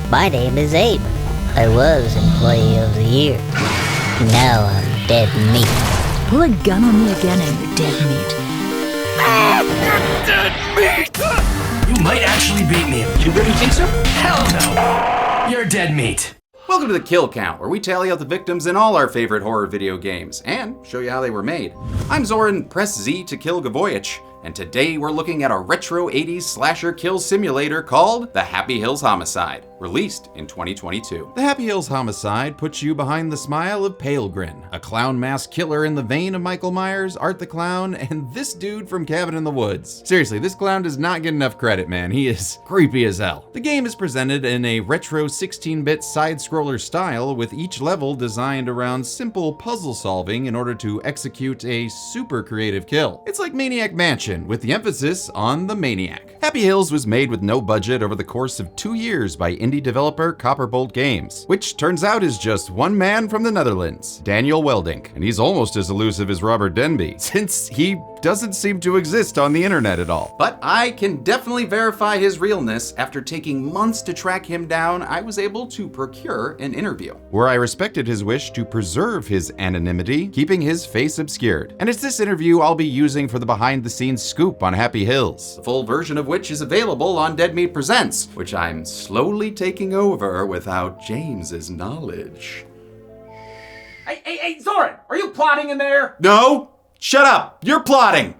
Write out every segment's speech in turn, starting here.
My name is Abe. I was Employee of the Year. Now I'm dead meat. Pull a gun on me again and you're dead meat. Dead meat! You might actually beat me. You really think so? Hell no! You're dead meat. Welcome to the Kill Count, where we tally out the victims in all our favorite horror video games, and show you how they were made. I'm Zoran, press Z to kill Gavoyich, and today we're looking at a retro 80s slasher kill simulator called the Happyhills Homicide, released in 2022. The Happyhills Homicide puts you behind the smile of Pale Grin, a clown mask killer in the vein of Michael Myers, Art the Clown, and this dude from Cabin in the Woods. Seriously, this clown does not get enough credit, man. He is creepy as hell. The game is presented in a retro 16-bit side-scroller style, with each level designed around simple puzzle solving in order to execute a super creative kill. It's like Maniac Mansion, with the emphasis on the maniac. Happyhills was made with no budget over the course of 2 years by indie developer Copperbolt Games, which turns out is just one man from the Netherlands, Daniel Weldink, and he's almost as elusive as Robert Denby, since he doesn't seem to exist on the internet at all. But I can definitely verify his realness. After taking months to track him down, I was able to procure an interview, where I respected his wish to preserve his anonymity, keeping his face obscured. And it's this interview I'll be using for the behind-the-scenes scoop on Happyhills, the full version of which is available on Dead Meat Presents, which I'm slowly taking over without James's knowledge. Hey, Zoran, are you plotting in there? No! Shut up! You're plotting!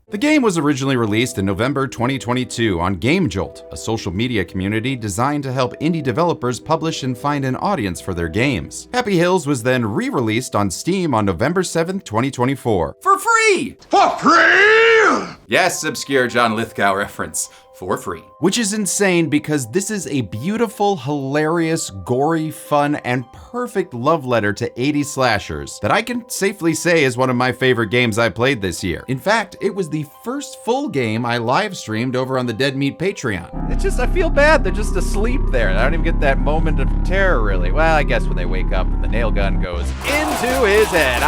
The game was originally released in November 2022 on GameJolt, a social media community designed to help indie developers publish and find an audience for their games. Happyhills was then re-released on Steam on November 7th, 2024. For free! For free! Yes, obscure John Lithgow reference. For free. Which is insane because this is a beautiful, hilarious, gory, fun, and perfect love letter to 80s slashers that I can safely say is one of my favorite games I played this year. In fact, it was the first full game I live streamed over on the Dead Meat Patreon. It's just, I feel bad, they're just asleep there. I don't even get that moment of terror, really. Well, I guess when they wake up and the nail gun goes into his head.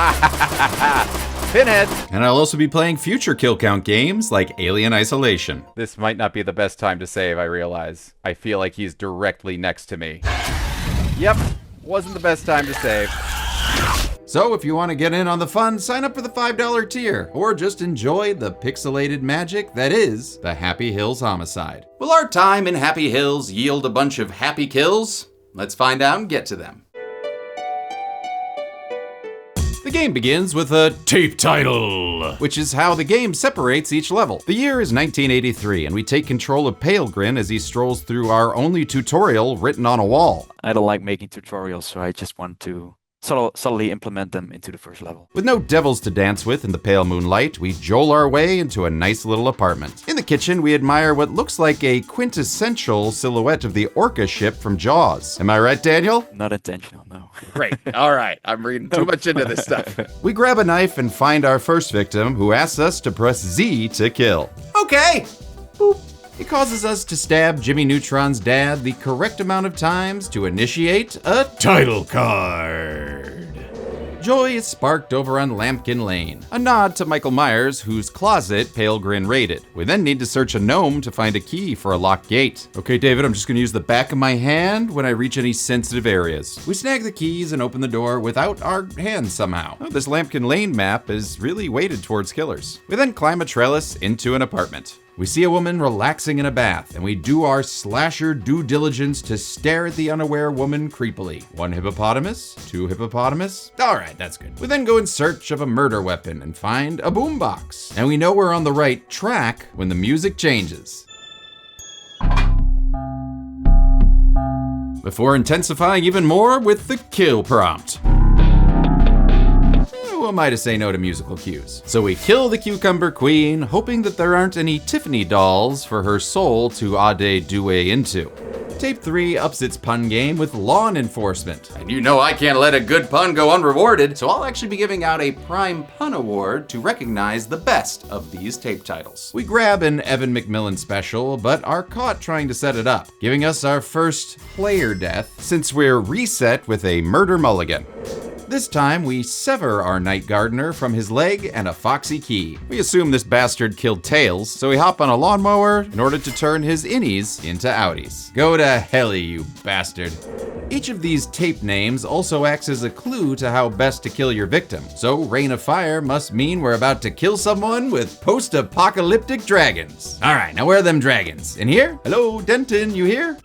Pinhead. And I'll also be playing future Kill Count games like Alien Isolation. This might not be the best time to save, I realize. I feel like he's directly next to me. Yep, wasn't the best time to save. So if you want to get in on the fun, sign up for the $5 tier, or just enjoy the pixelated magic that is the Happyhills Homicide. Will our time in Happyhills yield a bunch of happy kills? Let's find out and get to them. The game begins with a tape title, which is how the game separates each level. The year is 1983, and we take control of Pale Grin as he strolls through our only tutorial written on a wall. I don't like making tutorials, so I just want to subtly implement them into the first level. With no devils to dance with in the pale moonlight, we joel our way into a nice little apartment. In the kitchen, we admire what looks like a quintessential silhouette of the orca ship from Jaws. Am I right, Daniel? Not intentional, no. Great, all right, I'm reading too much into this stuff. We grab a knife and find our first victim, who asks us to press Z to kill. Okay! Boop. It causes us to stab Jimmy Neutron's dad the correct amount of times to initiate a title card. Joy is sparked over on Lampkin Lane, a nod to Michael Myers, whose closet Pale Grin raided. We then need to search a gnome to find a key for a locked gate. Okay, David, I'm just gonna use the back of my hand when I reach any sensitive areas. We snag the keys and open the door without our hands somehow. Oh, this Lampkin Lane map is really weighted towards killers. We then climb a trellis into an apartment. We see a woman relaxing in a bath, and we do our slasher due diligence to stare at the unaware woman creepily. 1 hippopotamus, 2 hippopotamus. All right, that's good. We then go in search of a murder weapon and find a boombox. And we know we're on the right track when the music changes. Before intensifying even more with the kill prompt. Who am I to say no to musical cues? So we kill the Cucumber Queen, hoping that there aren't any Tiffany dolls for her soul to ade due into. Tape 3 ups its pun game with lawn enforcement. And you know I can't let a good pun go unrewarded, so I'll actually be giving out a Prime Pun Award to recognize the best of these tape titles. We grab an Evan McMillan special, but are caught trying to set it up, giving us our first player death, since we're reset with a murder mulligan. This time, we sever our night gardener from his leg and a foxy key. We assume this bastard killed Tails, so we hop on a lawnmower in order to turn his innies into outies. Go to hell, you bastard. Each of these tape names also acts as a clue to how best to kill your victim. So Rain of Fire must mean we're about to kill someone with post-apocalyptic dragons. All right, now where are them dragons? In here? Hello, Denton, you here?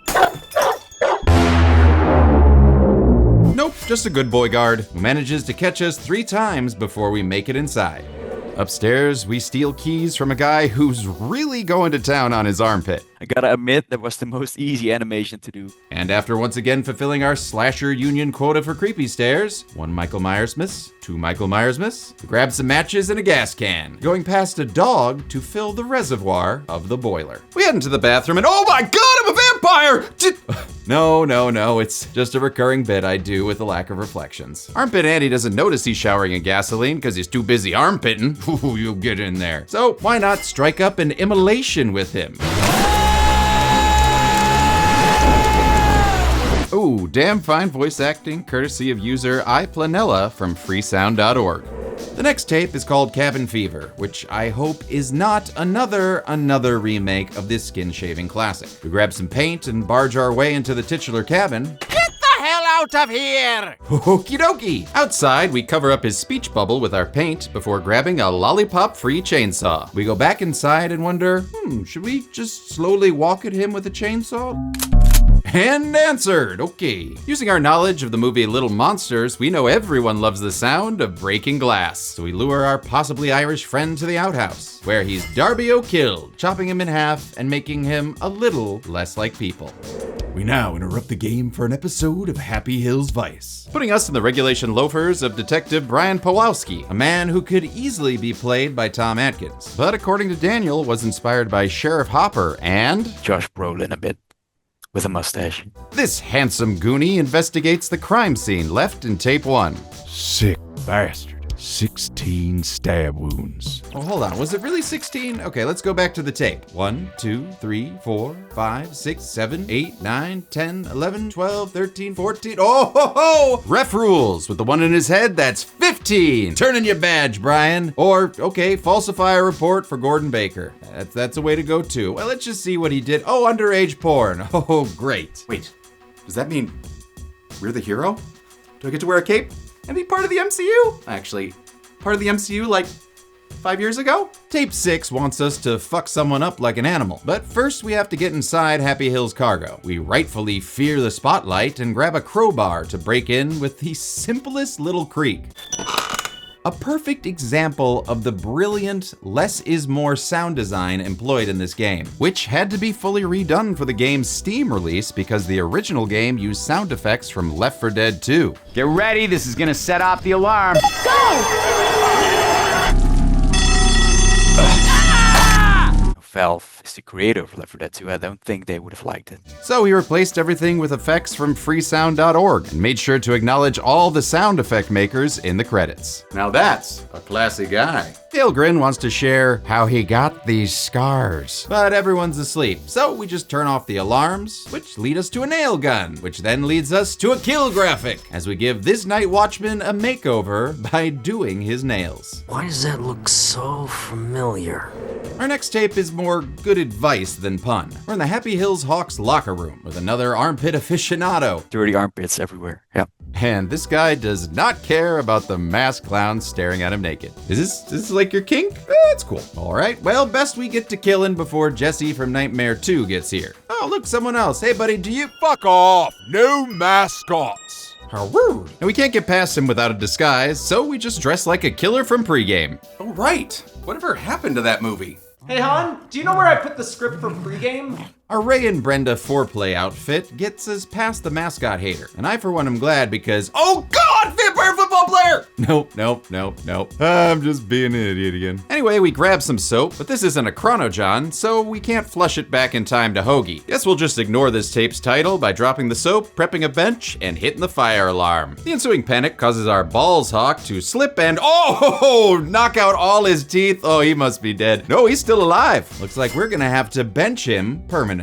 Nope, just a good boy guard who manages to catch us 3 times before we make it inside. Upstairs, we steal keys from a guy who's really going to town on his armpit. I gotta admit, that was the most easy animation to do. And after once again fulfilling our slasher union quota for creepy stares, 1 Michael Myers miss, 2 Michael Myers miss, we grab some matches and a gas can, going past a dog to fill the reservoir of the boiler. We head into the bathroom and oh my god, I'm a vampire! No, it's just a recurring bit I do with a lack of reflections. Armpit Andy doesn't notice he's showering in gasoline because he's too busy armpitting. Ooh, you'll get in there. So why not strike up an immolation with him? Ooh, damn fine voice acting, courtesy of user iPlanella from freesound.org. The next tape is called Cabin Fever, which I hope is not another remake of this skin-shaving classic. We grab some paint and barge our way into the titular cabin. Get the hell out of here! Okie dokie! Outside, we cover up his speech bubble with our paint before grabbing a lollipop-free chainsaw. We go back inside and wonder, should we just slowly walk at him with a chainsaw? And answered, okay. Using our knowledge of the movie Little Monsters, we know everyone loves the sound of breaking glass. So we lure our possibly Irish friend to the outhouse, where he's Darby O'Killed, chopping him in half and making him a little less like people. We now interrupt the game for an episode of Happyhills Vice, putting us in the regulation loafers of Detective Brian Pawlowski, a man who could easily be played by Tom Atkins, but according to Daniel, was inspired by Sheriff Hopper and Josh Brolin a bit. With a mustache. This handsome goonie investigates the crime scene left in tape 1. Sick bastard. 16 stab wounds. Oh, hold on. Was it really 16? Okay, let's go back to the tape. 1, 2, 3, 4, 5, 6, 7, 8, 9, 10, 11, 12, 13, 14. Oh, ho, ho! Ref rules. With the one in his head, that's 15. Turn in your badge, Brian. Or, okay, falsify a report for Gordon Baker. That's a way to go, too. Well, let's just see what he did. Oh, underage porn. Oh, great. Wait, does that mean we're the hero? Do I get to wear a cape and be part of the MCU? Actually, part of the MCU like 5 years ago? Tape 6 wants us to fuck someone up like an animal. But first we have to get inside Happyhills cargo. We rightfully fear the spotlight and grab a crowbar to break in with the simplest little creak. A perfect example of the brilliant less is more sound design employed in this game, which had to be fully redone for the game's Steam release because the original game used sound effects from Left 4 Dead 2. Get ready, this is gonna set off the alarm. Valve is the creator of Left 4 Dead 2. I don't think they would have liked it. So he replaced everything with effects from freesound.org and made sure to acknowledge all the sound effect makers in the credits. Now that's a classy guy. Gilgrin wants to share how he got these scars, but everyone's asleep, so we just turn off the alarms, which lead us to a nail gun, which then leads us to a kill graphic, as we give this night watchman a makeover by doing his nails. Why does that look so familiar? Our next tape is more good advice than pun. We're in the Happyhills Hawks locker room with another armpit aficionado. Dirty armpits everywhere. Yeah. And this guy does not care about the masked clown staring at him naked. Is this like your kink? That's cool. All right, well, best we get to killing before Jesse from Nightmare 2 gets here. Oh, look, someone else. Hey, buddy, do you... Fuck off! No mascots! How rude. And we can't get past him without a disguise, so we just dress like a killer from pregame. Oh, right. Whatever happened to that movie? Hey, hon, do you know where I put the script for pregame? Our Ray and Brenda foreplay outfit gets us past the mascot hater. And I, for one, am glad because, oh God, vampire football player! Nope. I'm just being an idiot again. Anyway, we grab some soap, but this isn't a chronojon, so we can't flush it back in time to Hoagie. Guess we'll just ignore this tape's title by dropping the soap, prepping a bench, and hitting the fire alarm. The ensuing panic causes our balls hawk to slip and, knock out all his teeth. Oh, he must be dead. No, he's still alive. Looks like we're gonna have to bench him permanently.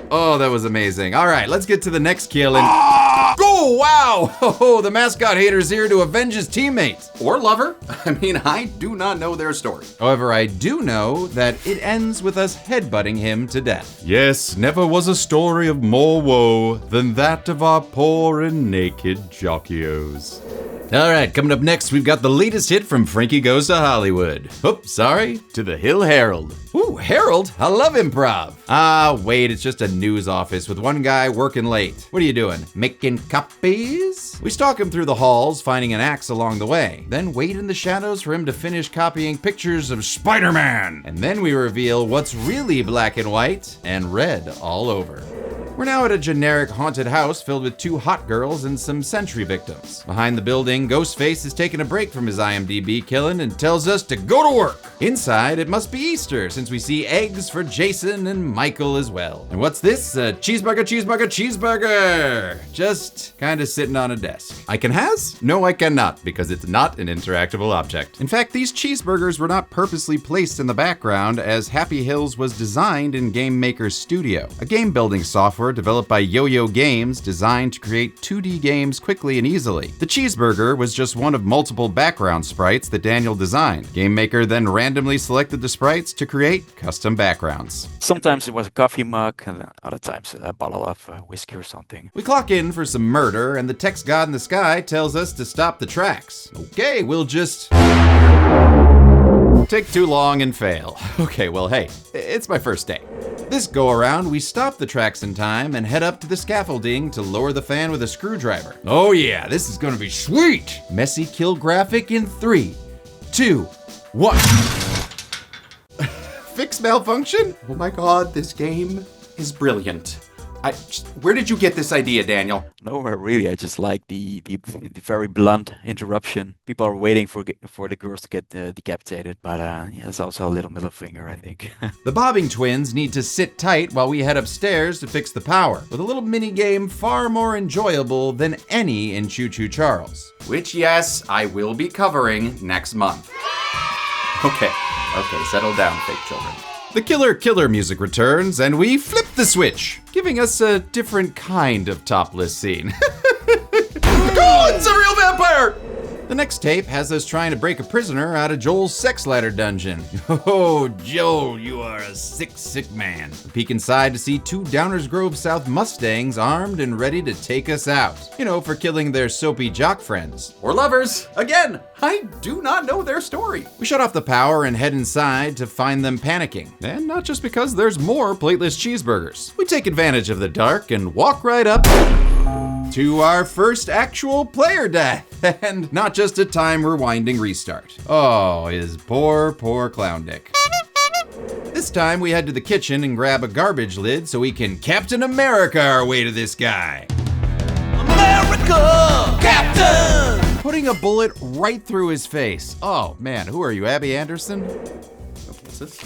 Oh, that was amazing. All right, let's get to the next kill and... Oh, wow! Oh, the mascot hater's here to avenge his teammate. Or lover. I mean, I do not know their story. However, I do know that it ends with us headbutting him to death. Yes, never was a story of more woe than that of our poor and naked jockeys. All right, coming up next, we've got the latest hit from Frankie Goes to Hollywood. Oops, sorry, to the Hill Herald. Ooh, Herald? I love improv. Ah, wait, it's just a news office with one guy working late. What are you doing? Making copies? We stalk him through the halls, finding an axe along the way, then wait in the shadows for him to finish copying pictures of Spider-Man. And then we reveal what's really black and white and red all over. We're now at a generic haunted house filled with 2 hot girls and some sentry victims. Behind the building, Ghostface is taking a break from his IMDb killing and tells us to go to work. Inside, it must be Easter since we see eggs for Jason and Michael as well. And what's this? A cheeseburger, cheeseburger, cheeseburger! Just kinda sitting on a desk. I can has? No, I cannot, because it's not an interactable object. In fact, these cheeseburgers were not purposely placed in the background, as Happyhills was designed in Game Maker's Studio, a game building software developed by Yo-Yo Games designed to create 2D games quickly and easily. The cheeseburger was just one of multiple background sprites that Daniel designed. Game Maker then randomly selected the sprites to create custom backgrounds. Sometimes it was a coffee mug, and other times a bottle of whiskey or something. We clock in for some murder, and the text god in the sky tells us to stop the tracks. Okay, we'll just... take too long and fail. Okay, well, hey, it's my first day. This go around, we stop the tracks in time and head up to the scaffolding to lower the fan with a screwdriver. Oh yeah, this is gonna be sweet! Messy kill graphic in 3, 2, 1. Fix malfunction? Oh my god, this game is brilliant. Where did you get this idea, Daniel? Nowhere really. I just like the very blunt interruption. People are waiting for the girls to get decapitated, but yeah, it's also a little middle finger, I think. The Bobbing twins need to sit tight while we head upstairs to fix the power, with a little mini game far more enjoyable than any in Choo Choo Charles. Which, yes, I will be covering next month. Okay, settle down, fake children. The killer music returns, and we flip the switch, giving us a different kind of topless scene. Oh, it's a real vampire! The next tape has us trying to break a prisoner out of Joel's sex ladder dungeon. Oh, Joel, you are a sick, sick man. We peek inside to see 2 Downers Grove South Mustangs armed and ready to take us out. You know, for killing their soapy jock friends. Or lovers. Again, I do not know their story. We shut off the power and head inside to find them panicking. And not just because there's more plateless cheeseburgers. We take advantage of the dark and walk right up to our first actual player death, and not just a time rewinding restart. Oh, his poor Clown Dick. This time we head to the kitchen and grab a garbage lid so we can Captain America our way to this guy. America! Captain! Putting a bullet right through his face. Oh man, who are you, Abby Anderson? What's this?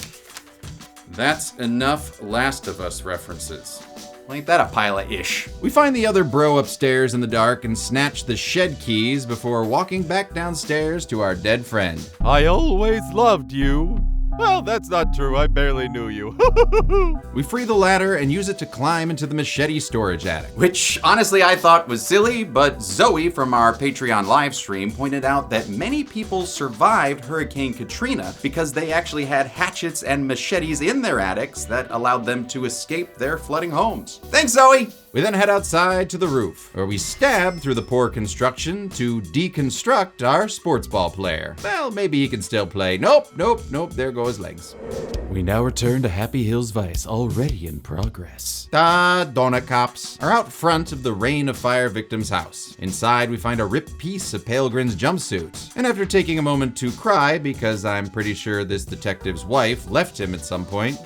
That's enough Last of Us references. Ain't that a pile of ish? We find the other bro upstairs in the dark and snatch the shed keys before walking back downstairs to our dead friend. I always loved you. Well, that's not true. I barely knew you. We free the ladder and use it to climb into the machete storage attic. Which, honestly, I thought was silly, but Zoe from our Patreon live stream pointed out that many people survived Hurricane Katrina because they actually had hatchets and machetes in their attics that allowed them to escape their flooding homes. Thanks, Zoe! We then head outside to the roof, where we stab through the poor construction to deconstruct our sports ball player. Well, maybe he can still play. Nope, there go his legs. We now return to Happy Hills Vice, already in progress. Donut cops are out front of the Rain of Fire victim's house. Inside, we find a ripped piece of Palegrin's jumpsuit. And after taking a moment to cry, because I'm pretty sure this detective's wife left him at some point,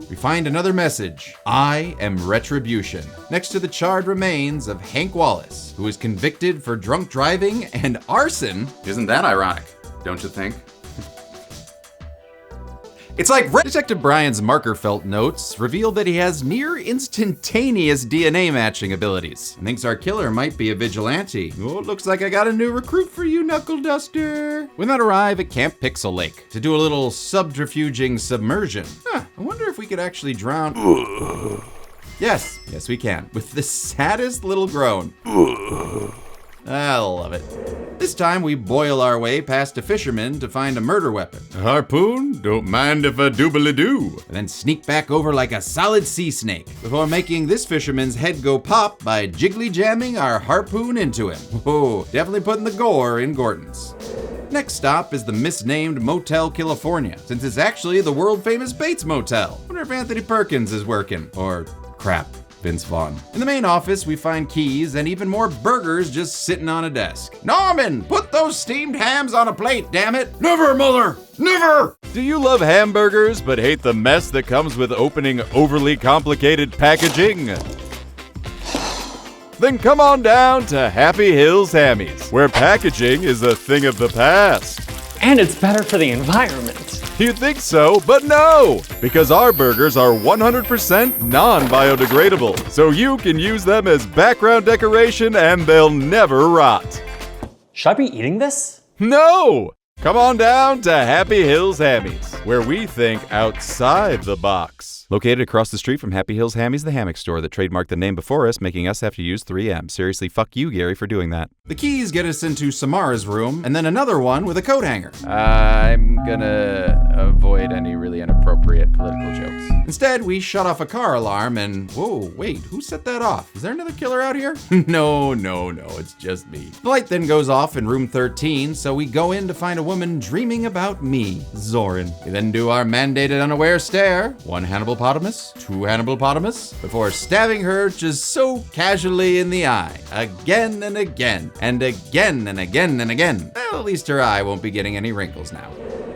we find another message. I am Retribution, next to the charred remains of Hank Wallace, who is convicted for drunk driving and arson. Isn't that ironic, don't you think? It's like Detective Brian's marker felt notes reveal that he has near instantaneous DNA matching abilities and thinks our killer might be a vigilante. Oh, it looks like I got a new recruit for you, Knuckle Duster. We then arrive at Camp Pixel Lake to do a little subterfuging submersion. I wonder if we could actually drown. Yes, we can. With the saddest little groan. I love it. This time we boil our way past a fisherman to find a murder weapon. A harpoon? Don't mind if I doobly-doo. And then sneak back over like a solid sea snake before making this fisherman's head go pop by jiggly jamming our harpoon into him. Whoa, definitely putting the gore in Gordon's. Next stop is the misnamed Motel California, since it's actually the world-famous Bates Motel. Wonder if Anthony Perkins is working. Or crap. Vince Vaughn. In the main office, we find keys and even more burgers just sitting on a desk. Norman, put those steamed hams on a plate, damn it! Never, mother! Never! Do you love hamburgers but hate the mess that comes with opening overly complicated packaging? Then come on down to Happyhills Hammies, where packaging is a thing of the past. And it's better for the environment. You'd think so, but no! Because our burgers are 100% non-biodegradable, so you can use them as background decoration and they'll never rot. Should I be eating this? No! Come on down to Happyhills Hammies, where we think outside the box. Located across the street from Happyhills Hammies, the hammock store that trademarked the name before us, making us have to use 3M. Seriously, fuck you, Gary, for doing that. The keys get us into Samara's room, and then another one with a coat hanger. I'm gonna avoid any really inappropriate political jokes. Instead, we shut off a car alarm and, whoa, wait, who set that off? Is there another killer out here? No, it's just me. The light then goes off in room 13, so we go in to find a woman dreaming about me, Zoran. We then do our mandated unaware stare, one Hannibalpotamus, two Hannibalpotamus, before stabbing her just so casually in the eye, again and again, and again and again and again. Well, at least her eye won't be getting any wrinkles now.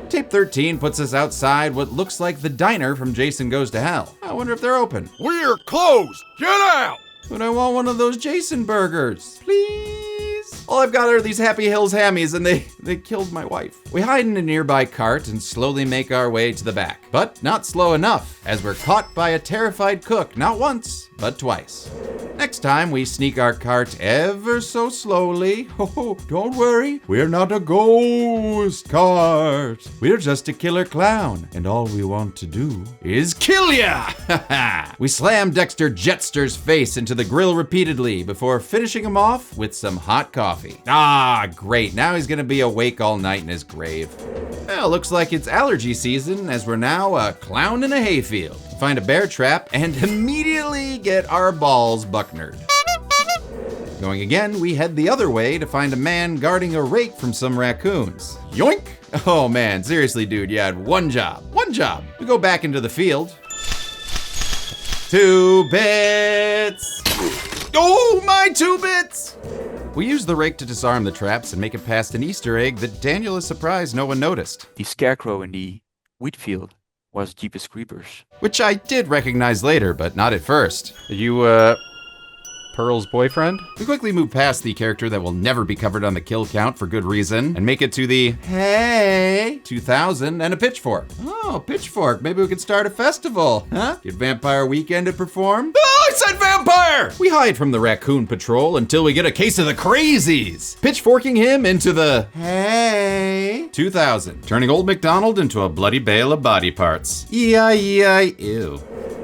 Tape 13 puts us outside what looks like the diner from Jason Goes to Hell. I wonder if they're open. We're closed! Get out! But I want one of those Jason burgers. Please? All I've got are these Happyhills Hammies and they killed my wife. We hide in a nearby cart and slowly make our way to the back. But not slow enough, as we're caught by a terrified cook, not once, but twice. Next time, we sneak our cart ever so slowly. Oh, don't worry, we're not a ghost cart. We're just a killer clown, and all we want to do is kill ya! We slam Dexter Jetster's face into the grill repeatedly before finishing him off with some hot coffee. Ah, great, now he's gonna be awake all night in his grave. Well, looks like it's allergy season, as we're now a clown in a hayfield. Find a bear trap and immediately get our balls bucknered. Going again, we head the other way to find a man guarding a rake from some raccoons. Yoink! Oh man, seriously dude, you had one job. We go back into the field. 2 bits! Oh, my 2 bits! We use the rake to disarm the traps and make it past an Easter egg that Daniel is surprised no one noticed. The scarecrow in the wheat field was Jeepers Creepers. Which I did recognize later, but not at first. Are you, Pearl's boyfriend? We quickly move past the character that will never be covered on the kill count for good reason, and make it to the Hey 2000 and a pitchfork. Oh, pitchfork, maybe we could start a festival, huh? Get Vampire Weekend to perform? Oh, I said vampire! We hide from the raccoon patrol until we get a case of the crazies, pitchforking him into the Hey 2000, turning Old MacDonald into a bloody bale of body parts. Ew.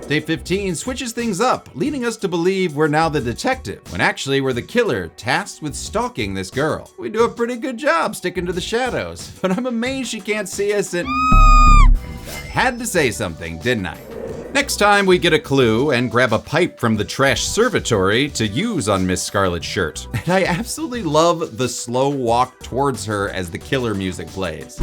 Day 15 switches things up, leading us to believe we're now the detective, when actually we're the killer tasked with stalking this girl. We do a pretty good job sticking to the shadows, but I'm amazed she can't see us and I had to say something, didn't I? Next time we get a clue and grab a pipe from the trash servitory to use on Miss Scarlet's shirt. And I absolutely love the slow walk towards her as the killer music plays.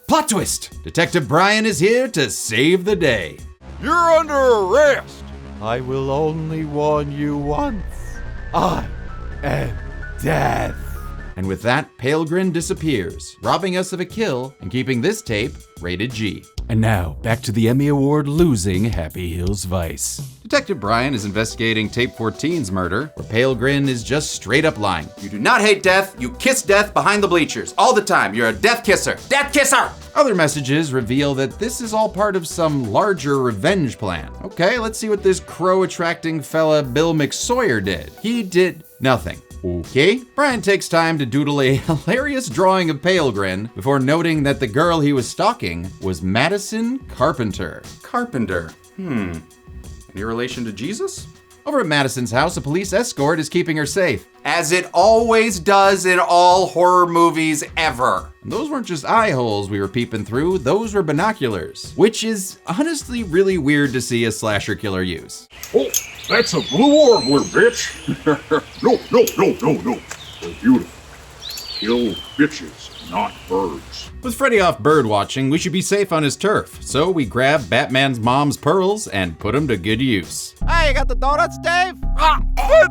Plot twist! Detective Brian is here to save the day. You're under arrest! I will only warn you once. I am death. And with that, Pale Grin disappears, robbing us of a kill and keeping this tape rated G. And now, back to the Emmy Award-losing Happy Hills Vice. Detective Brian is investigating Tape 14's murder, where Pale Grin is just straight up lying. You do not hate death, you kiss death behind the bleachers. All the time, you're a death kisser. Death kisser! Other messages reveal that this is all part of some larger revenge plan. Okay, let's see what this crow-attracting fella Bill McSawyer did. He did nothing. Okay. Brian takes time to doodle a hilarious drawing of Pale Grin before noting that the girl he was stalking was Madison Carpenter. Carpenter? Any relation to Jesus? Over at Madison's house, a police escort is keeping her safe. As it always does in all horror movies ever. And those weren't just eye holes we were peeping through, those were binoculars. Which is honestly really weird to see a slasher killer use. Oh, that's a blue warbler, bitch. No. They're beautiful. Kill bitches, not birds. With Freddy off bird watching, we should be safe on his turf. So we grab Batman's mom's pearls and put them to good use. Hey, you got the donuts, Dave?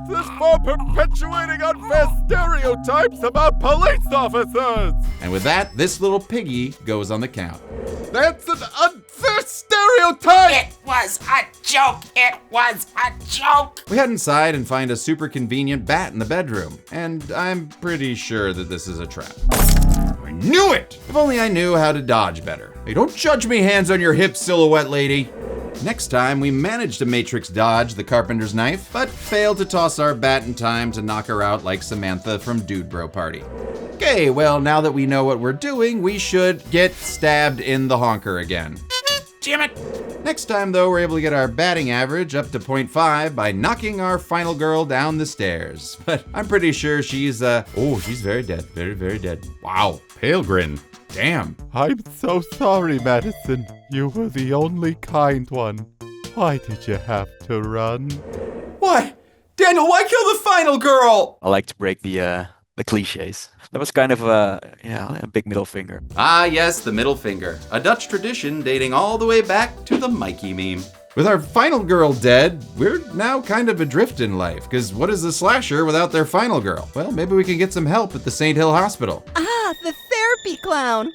This is for perpetuating unfair stereotypes about police officers. And with that, this little piggy goes on the count. That's an unfair stereotype! It was a joke! It was a joke! We head inside and find a super convenient bat in the bedroom. And I'm pretty sure that this is a trap. I knew it! If only I knew how to dodge better. Hey, don't judge me, hands on your hips, silhouette lady. Next time, we managed to Matrix dodge the carpenter's knife, but failed to toss our bat in time to knock her out like Samantha from Dude Bro Party. Okay, well, now that we know what we're doing, we should get stabbed in the honker again. Damn it! Next time, though, we're able to get our batting average up to 0.5 by knocking our final girl down the stairs. But I'm pretty sure she's very dead. Very, very dead. Wow, Pale Grin. Damn. I'm so sorry, Madison. You were the only kind one. Why did you have to run? What? Daniel, why kill the final girl? I like to break the cliches. That was kind of a big middle finger. Ah, yes, the middle finger. A Dutch tradition dating all the way back to the Mikey meme. With our final girl dead, we're now kind of adrift in life, because what is a slasher without their final girl? Well, maybe we can get some help at the St. Hill Hospital. Ah, the therapy clown.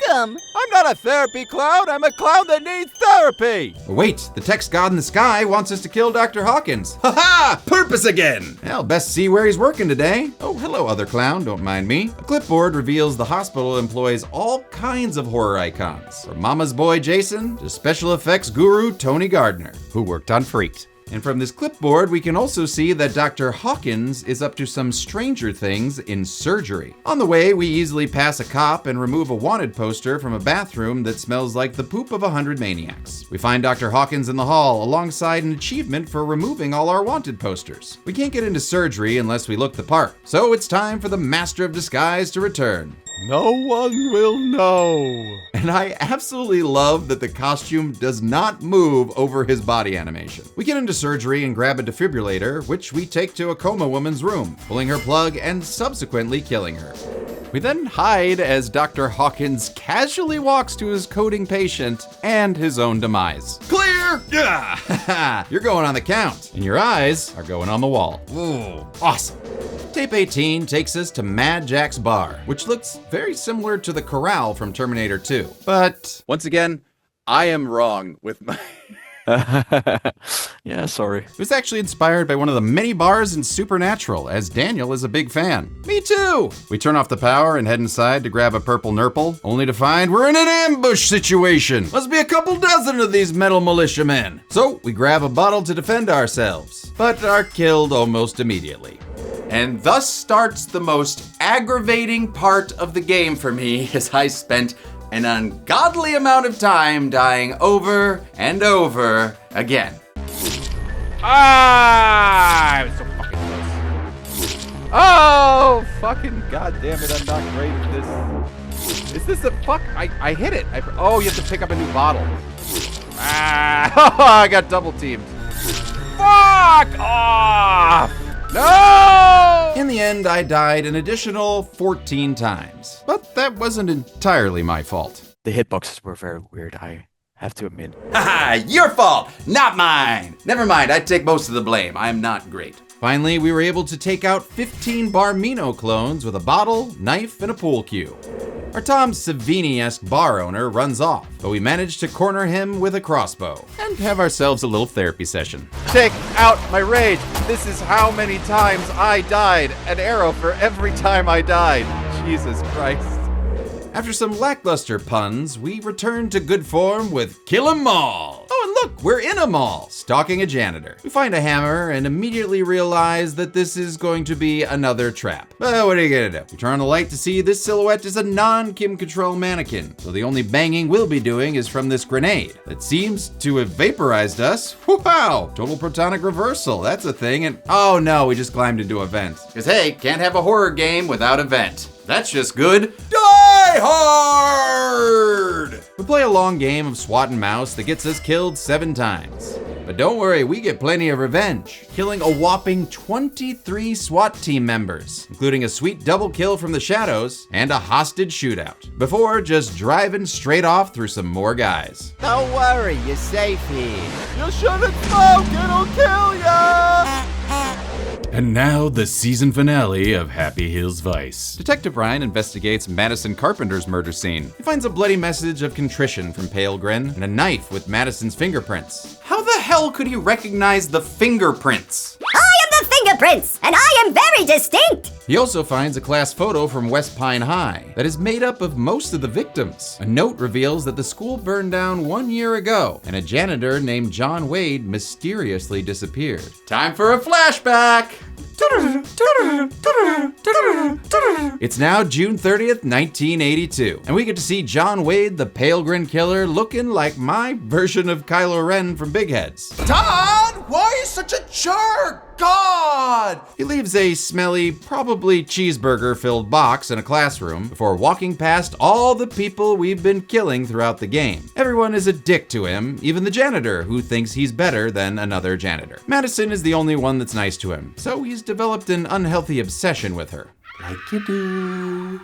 Welcome. I'm not a therapy clown. I'm a clown that needs therapy. Wait, the text god in the sky wants us to kill Dr. Hawkins. Ha-ha! Purpose again! Well, best see where he's working today. Oh, hello, other clown, don't mind me. A clipboard reveals the hospital employs all kinds of horror icons, from Mama's boy Jason to special effects guru Tony Gardner, who worked on Freaked. And from this clipboard, we can also see that Dr. Hawkins is up to some stranger things in surgery. On the way, we easily pass a cop and remove a wanted poster from a bathroom that smells like the poop of 100 maniacs. We find Dr. Hawkins in the hall alongside an achievement for removing all our wanted posters. We can't get into surgery unless we look the part, so it's time for the Master of Disguise to return. No one will know. And I absolutely love that the costume does not move over his body animation. We get into surgery and grab a defibrillator, which we take to a coma woman's room, pulling her plug and subsequently killing her. We then hide as Dr. Hawkins casually walks to his coding patient and his own demise. Clear! Yeah! You're going on the count, and your eyes are going on the wall. Ooh, awesome. Tape 18 takes us to Mad Jack's bar, which looks very similar to the Corral from Terminator 2. But once again, I am wrong with my... Yeah, sorry. It was actually inspired by one of the many bars in Supernatural, as Daniel is a big fan. Me too! We turn off the power and head inside to grab a purple nurple, only to find we're in an ambush situation. Must be a couple dozen of these metal militiamen. So we grab a bottle to defend ourselves, but are killed almost immediately. And thus starts the most aggravating part of the game for me, as I spent an ungodly amount of time dying over and over again. Ah! I was so fucking close. Oh! Fucking goddamn it, I'm not great at this. Is this a fuck? I hit it. Oh, you have to pick up a new bottle. Ah! I got double teamed. Fuck off! No! In the end, I died an additional 14 times. But that wasn't entirely my fault. The hitboxes were very weird, I have to admit. Haha, your fault, not mine. Never mind, I take most of the blame. I'm not great. Finally, we were able to take out 15 Barmino clones with a bottle, knife, and a pool cue. Our Tom Savini-esque bar owner runs off, but we manage to corner him with a crossbow and have ourselves a little therapy session. Take out my rage. This is how many times I died. An arrow for every time I died. Jesus Christ. After some lackluster puns, we return to good form with Kill 'em all. Oh, and look, we're in a mall, stalking a janitor. We find a hammer and immediately realize that this is going to be another trap. But what are you gonna do? We turn on the light to see this silhouette is a non-Kim Cattrall mannequin, so the only banging we'll be doing is from this grenade that seems to have vaporized us. Wow, total protonic reversal, that's a thing, and oh no, we just climbed into a vent. Cause hey, can't have a horror game without a vent. That's just good. Die hard! We play a long game of SWAT and mouse that gets us killed 7 times. But don't worry, we get plenty of revenge, killing a whopping 23 SWAT team members, including a sweet double kill from the shadows and a hostage shootout, before just driving straight off through some more guys. Don't worry, you're safe here. You shouldn't smoke, it'll kill ya! And now the season finale of Happyhills Vice. Detective Ryan investigates Madison Carpenter's murder scene. He finds a bloody message of contrition from Pale Grin and a knife with Madison's fingerprints. How the hell could he recognize the fingerprints? I am the fingerprints, and I am very distinct! He also finds a class photo from West Pine High that is made up of most of the victims. A note reveals that the school burned down 1 year ago, and a janitor named John Wade mysteriously disappeared. Time for a flashback! It's now June 30th, 1982, and we get to see John Wade, the Pale Grin Killer, looking like my version of Kylo Ren from Big Heads. Todd, why are you such a jerk? God! He leaves a smelly, probably cheeseburger-filled box in a classroom before walking past all the people we've been killing throughout the game. Everyone is a dick to him, even the janitor, who thinks he's better than another janitor. Madison is the only one that's nice to him, so he's developed an unhealthy obsession with her. Like you do.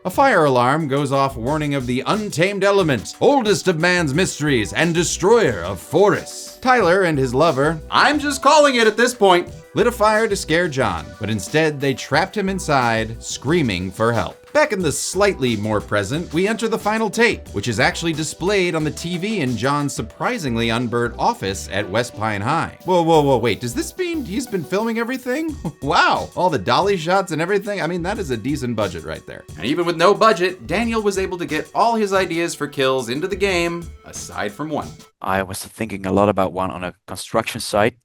A fire alarm goes off warning of the untamed element, oldest of man's mysteries and destroyer of forests. Tyler and his lover, I'm just calling it at this point, lit a fire to scare John, but instead they trapped him inside, screaming for help. Back in the slightly more present, we enter the final tape, which is actually displayed on the TV in John's surprisingly unburnt office at West Pine High. Whoa, wait, does this mean he's been filming everything? Wow, all the dolly shots and everything? I mean, that is a decent budget right there. And even with no budget, Daniel was able to get all his ideas for kills into the game, aside from one. I was thinking a lot about one on a construction site.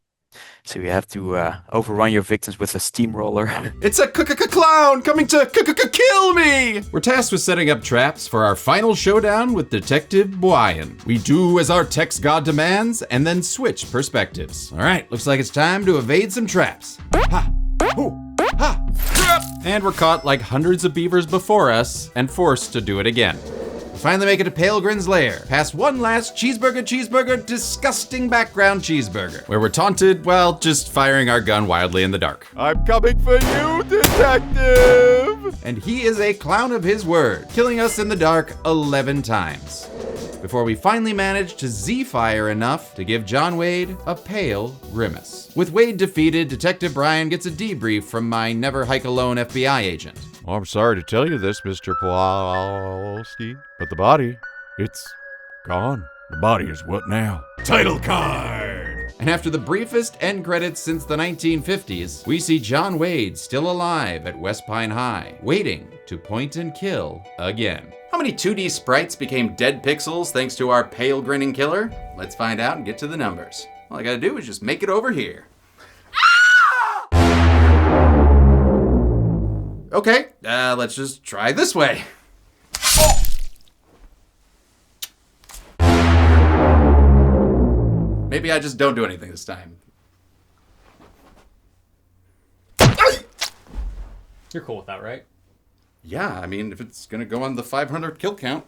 So you have to overrun your victims with a steamroller. It's a clown coming to kill me! We're tasked with setting up traps for our final showdown with Detective Boyan. We do as our text god demands and then switch perspectives. All right, looks like it's time to evade some traps. Ha! Hoo! Ha! And we're caught like hundreds of beavers before us and forced to do it again. Finally make it to Pale Grin's lair, past one last cheeseburger, disgusting background cheeseburger, where we're taunted while just firing our gun wildly in the dark. I'm coming for you, detective! And he is a clown of his word, killing us in the dark 11 times. Before we finally manage to Z-fire enough to give John Wade a pale grimace. With Wade defeated, Detective Brian gets a debrief from my never hike alone FBI agent. Well, I'm sorry to tell you this, Mr. Pawlowski, but the body, it's gone. The body is what now? Title card! And after the briefest end credits since the 1950s, we see John Wade still alive at West Pine High, waiting to point and kill again. How many 2D sprites became dead pixels thanks to our pale grinning killer? Let's find out and get to the numbers. All I gotta do is just make it over here. Okay, let's just try this way. Oh. Maybe I just don't do anything this time. You're cool with that, right? Yeah, I mean, if it's gonna go on the 500 kill count.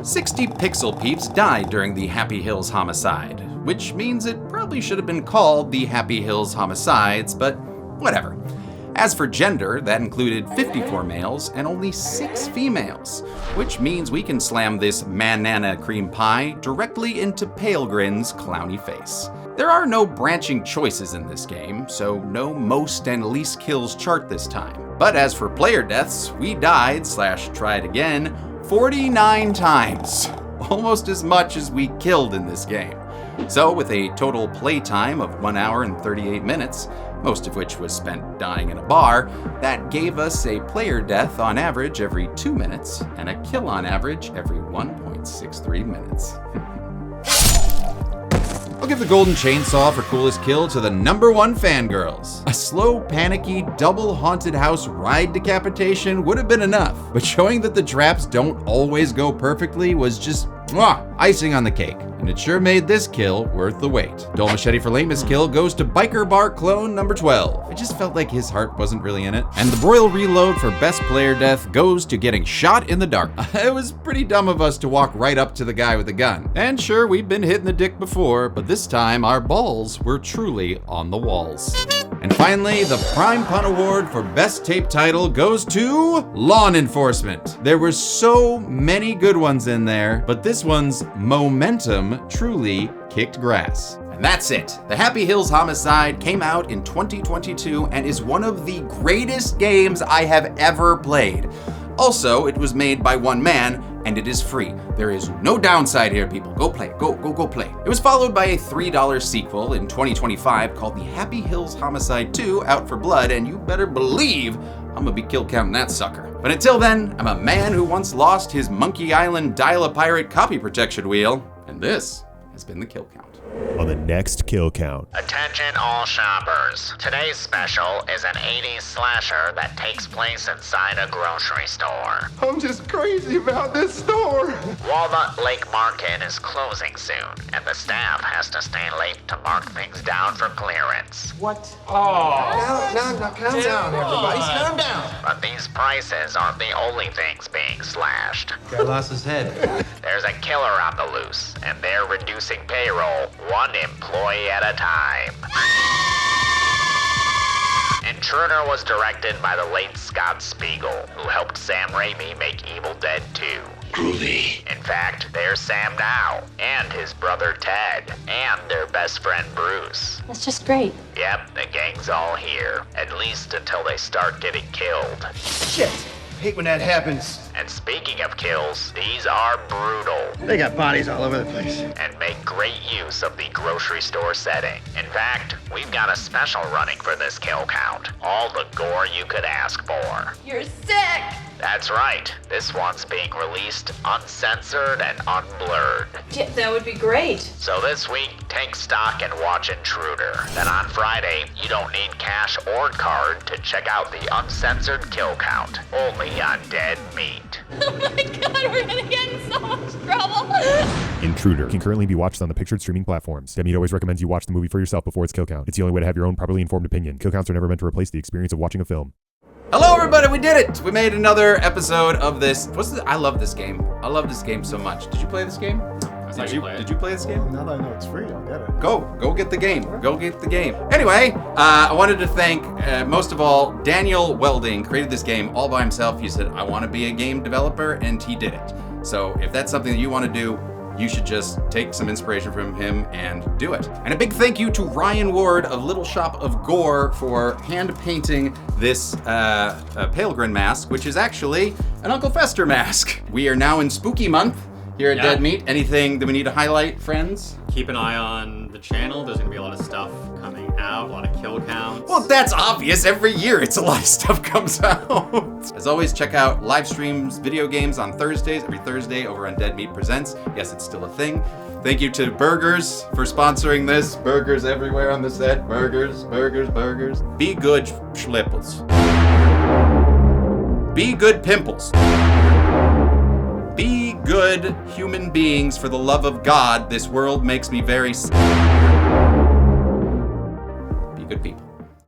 "60 Pixel Peeps died during the Happyhills Homicide, which means it probably should have been called the Happyhills Homicides, but whatever. As for gender, that included 54 males and only 6 females, which means we can slam this manana cream pie directly into Pale Grin's clowny face. There are no branching choices in this game, so no most and least kills chart this time. But as for player deaths, we died/tried again 49 times. Almost as much as we killed in this game. So with a total playtime of 1 hour and 38 minutes, most of which was spent dying in a bar, that gave us a player death on average every 2 minutes and a kill on average every 1.63 minutes. I'll give the golden chainsaw for coolest kill to the #1 fangirls. A slow, panicky, double haunted house ride decapitation would have been enough, but showing that the traps don't always go perfectly was just icing on the cake, and it sure made this kill worth the wait. Dull machete for lamest kill goes to biker bar clone number 12. I just felt like his heart wasn't really in it. And the broil reload for best player death goes to getting shot in the dark. It was pretty dumb of us to walk right up to the guy with the gun. And sure, we've been hit in the dick before, but this time our balls were truly on the walls. And finally, the Prime Pun Award for Best Tape Title goes to Lawn Enforcement. There were so many good ones in there, but this one's momentum truly kicked grass. And that's it. The Happyhills Homicide came out in 2022 and is one of the greatest games I have ever played. Also, it was made by one man, and it is free. There is no downside here, people. Go play. Go play. It was followed by a $3 sequel in 2025 called the Happyhills Homicide 2 Out for Blood, and you better believe I'm gonna be kill counting that sucker. But until then, I'm a man who once lost his Monkey Island Dial-A-Pirate copy protection wheel, and this has been the Kill Count. On the next Kill Count. Attention all shoppers. Today's special is an 80s slasher that takes place inside a grocery store. I'm just crazy about this store. Walnut Lake Market is closing soon, and the staff has to stay late to mark things down for clearance. What? Oh. Now, calm down, everybody. Calm down. But these prices aren't the only things being slashed. Guy lost his head. There's a killer on the loose, and they're reducing payroll one employee at a time. Intruder was directed by the late Scott Spiegel, who helped Sam Raimi make Evil Dead 2. Groovy. In fact, there's Sam now, and his brother Ted, and their best friend Bruce. That's just great. Yep, the gang's all here, at least until they start getting killed. Shit. Hate when that happens. And speaking of kills, these are brutal. They got bodies all over the place. And make great use of the grocery store setting. In fact, we've got a special running for this kill count. All the gore you could ask for. You're sick! That's right. This one's being released uncensored and unblurred. Yeah, that would be great. So this week, take stock and watch Intruder. Then on Friday, you don't need cash or card to check out the uncensored kill count. Only on Dead Meat. Oh my god, we're gonna get in so much trouble. Intruder can currently be watched on the pictured streaming platforms. Dead Meat always recommends you watch the movie for yourself before its kill count. It's the only way to have your own properly informed opinion. Kill counts are never meant to replace the experience of watching a film. Hello everybody, we did it! We made another episode of this. I love this game. I love this game so much. Did you play this game? Did you play this game? Now that I know it's free, I'll get it. Go get the game. Go get the game. Anyway, I wanted to thank, most of all, Daniel Welding created this game all by himself. He said, I want to be a game developer, and he did it. So if that's something that you want to do, you should just take some inspiration from him and do it. And a big thank you to Ryan Ward of Little Shop of Gore for hand painting this Palegrin mask, which is actually an Uncle Fester mask. We are now in Spooky Month here at Dead Meat. Anything that we need to highlight, friends? Keep an eye on the channel. There's gonna be a lot of stuff coming out, a lot of kill counts. Well, that's obvious. Every year it's a lot of stuff comes out. As always, check out live streams, video games on Thursdays, every Thursday over on Dead Meat Presents. Yes, it's still a thing. Thank you to Burgers for sponsoring this. Burgers everywhere on the set. Burgers. Be good, schlipples. Be good, pimples. Be good human beings for the love of God. This world makes me very... Be good people.